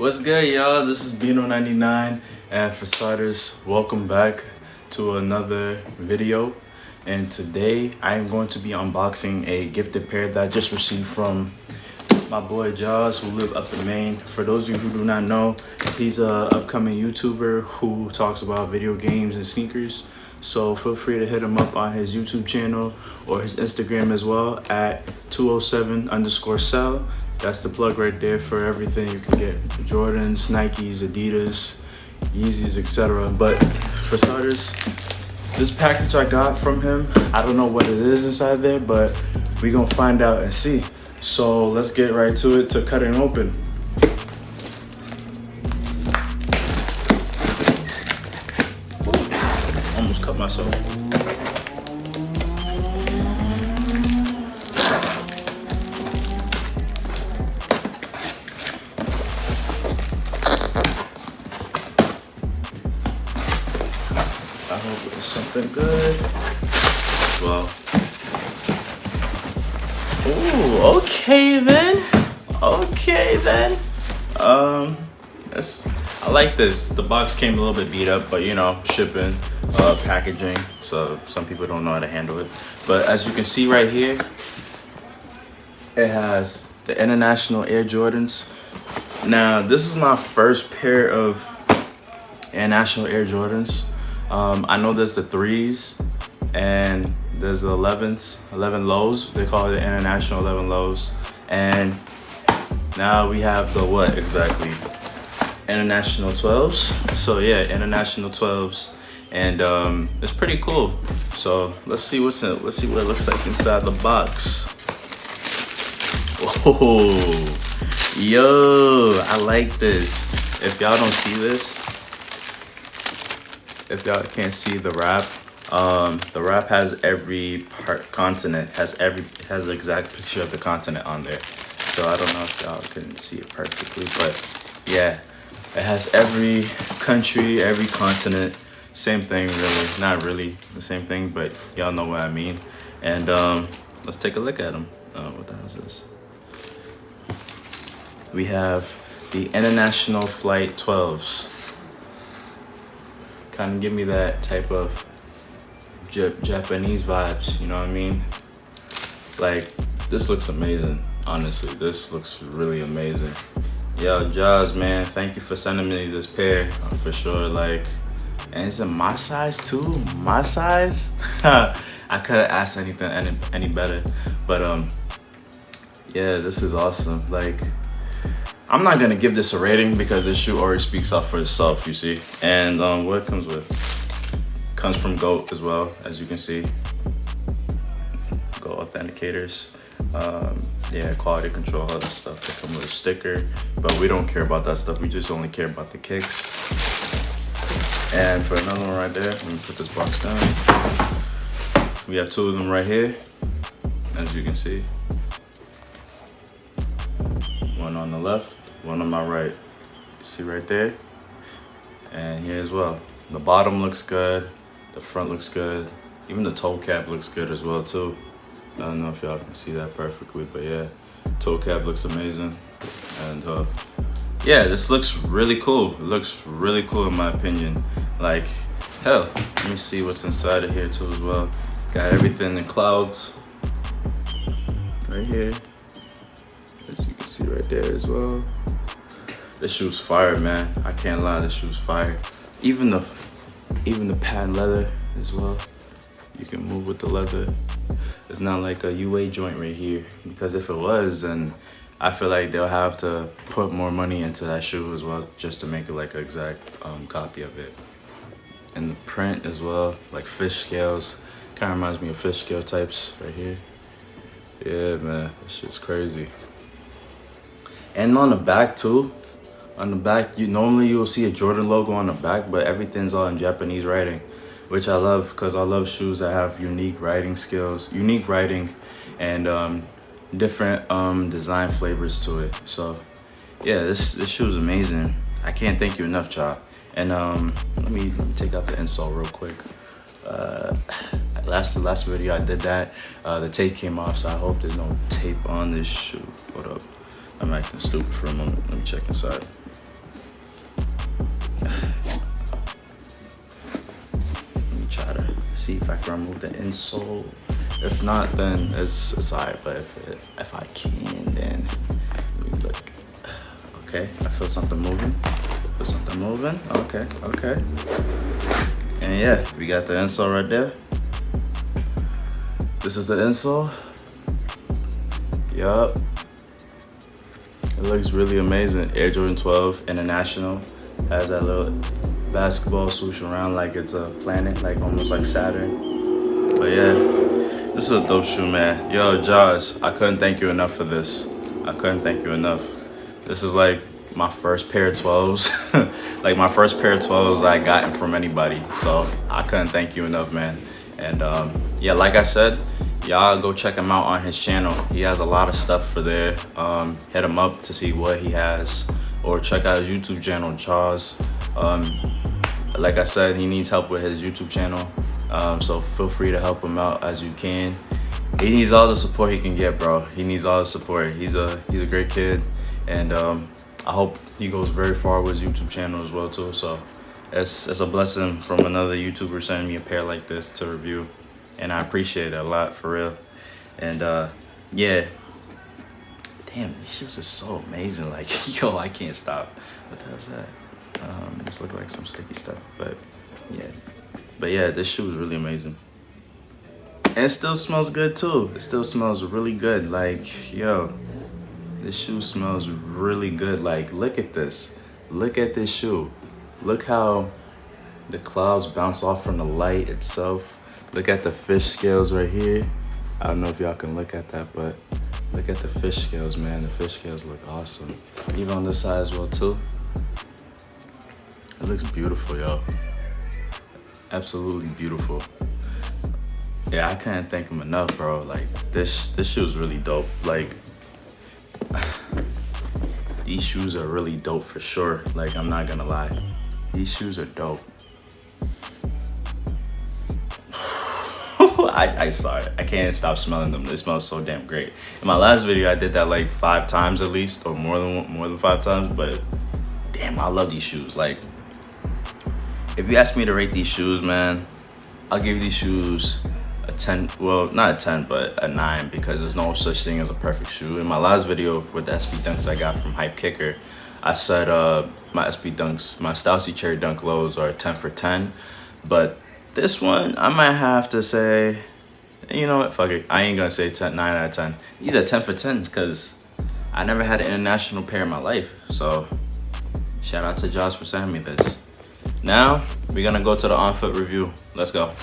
What's good, y'all? This is Bino99, and for starters, welcome back to another video. And today I am going to be unboxing a gifted pair that I just received from my boy Jaws, who live up in Maine. For those of you who do not know, he's an upcoming YouTuber who talks about video games and sneakers. So feel free to hit him up on his YouTube channel or his Instagram as well at 207_sell. That's the plug right there for everything you can get. Jordans, Nikes, Adidas, Yeezys, etc. But for starters, this package I got from him, I don't know what it is inside there, but we gonna find out and see. So let's get right to it, to cutting open. Almost cut myself. I hope it's something good. Well, ooh, okay then. I like this. The box came a little bit beat up, but you know, shipping, packaging, so some people don't know how to handle it. But as you can see right here, it has the International Air Jordans. Now, this is my first pair of International Air Jordans. I know there's the 3s and there's the 11s, 11 lows. They call it the International 11 lows. And now we have the what exactly? International 12s. So yeah, International 12s, and it's pretty cool. So let's see what's in. Let's see what it looks like inside the box. Oh, yo, I like this. If y'all don't see this, if y'all can't see the wrap has every continent, has the exact picture of the continent on there. So I don't know if y'all can see it perfectly, but yeah, it has every country, every continent, same thing really, not really the same thing, but y'all know what I mean. And let's take a look at them. What the hell is this? We have the International Flight 12s. Kind of give me that type of Japanese vibes, you know what I mean? Like, this looks amazing, honestly. This looks really amazing. Yo, Jaws, man, thank you for sending me this pair, for sure. Like, and it's in my size too, my size. I couldn't ask anything any better. But yeah, this is awesome. Like, I'm not gonna give this a rating because this shoe already speaks up for itself, you see. And what it comes with, comes from GOAT as well, as you can see. GOAT authenticators. Yeah, quality control, all that stuff. They come with a sticker, but we don't care about that stuff. We just only care about the kicks. And for another one right there, let me put this box down. We have two of them right here, as you can see. One on the left, one on my right. You see right there? And here as well. The bottom looks good, the front looks good. Even the toe cap looks good as well too. I don't know if y'all can see that perfectly, but yeah, toe cap looks amazing. And yeah, this looks really cool. It looks really cool in my opinion. Like, hell, let me see what's inside of here too as well. Got everything in clouds right here, as you can see right there as well. This shoe's fire, man. I can't lie, this shoe's fire. Even the patent leather as well. You can move with the leather. It's not like a UA joint right here, because if it was, then I feel like they'll have to put more money into that shoe as well, just to make it like an exact copy of it. And the print as well, like fish scales, kind of reminds me of fish scale types right here. Yeah, man, this shit's crazy. And on the back too, on the back, normally you'll see a Jordan logo on the back, but everything's all in Japanese writing, which I love, because I love shoes that have unique writing skills, unique writing, and different design flavors to it. So yeah, this shoe is amazing. I can't thank you enough, Cha. And let me take out the insole real quick. Last video I did that, the tape came off, so I hope there's no tape on this shoe. Hold up, I'm acting stupid for a moment. Let me check inside. See if I can remove the insole. If not, then it's alright. But if I can, then let me look. Okay, I feel something moving. Okay. And yeah, we got the insole right there. This is the insole. Yup. It looks really amazing. Air Jordan 12 International has that little basketball swoosh around like it's a planet, like almost like Saturn. But yeah, this is a dope shoe, man. Yo, Jaws, I couldn't thank you enough for this. This is like my first pair of 12s. Like my first pair of 12s I gotten from anybody. So I couldn't thank you enough, man. And yeah, like I said, y'all go check him out on his channel. He has a lot of stuff for there. Hit him up to see what he has, or check out his YouTube channel, Jaws. Like I said, he needs help with his YouTube channel. So feel free to help him out as you can. He needs all the support he can get, bro. He needs all the support. He's a great kid, and I hope he goes very far with his YouTube channel as well too. So it's a blessing from another YouTuber sending me a pair like this to review, and I appreciate it a lot, for real. And yeah, damn, these shoes are so amazing. Like, yo, I can't stop. What the hell's that? This look like some sticky stuff, but yeah, this shoe is really amazing. And it still smells good too. It still smells really good. Like, yo, this shoe smells really good. Like, look at this. Look at this shoe. Look how the clouds bounce off from the light itself. Look at the fish scales right here. I don't know if y'all can look at that, but look at the fish scales, man. The fish scales look awesome. Even on this side as well too. It looks beautiful, yo. Absolutely beautiful. Yeah, I can't thank him enough, bro. Like, this shoe is really dope. Like, these shoes are really dope for sure. Like, I'm not gonna lie. These shoes are dope. I saw it. I can't stop smelling them. They smell so damn great. In my last video, I did that like 5 times at least, or more than 5 times. But damn, I love these shoes. Like, if you ask me to rate these shoes, man, I'll give these shoes a 10. Well, not a 10, but a 9, because there's no such thing as a perfect shoe. In my last video with the SB Dunks I got from Hype Kicker, I said my SB Dunks, my Stoutsy Cherry Dunk lows are 10 for 10. But this one, I might have to say, you know what, fuck it. I ain't gonna say 9 out of 10. These are 10 for 10 because I never had an international pair in my life. So shout out to Josh for sending me this. Now, we're gonna go to the on-foot review. Let's go.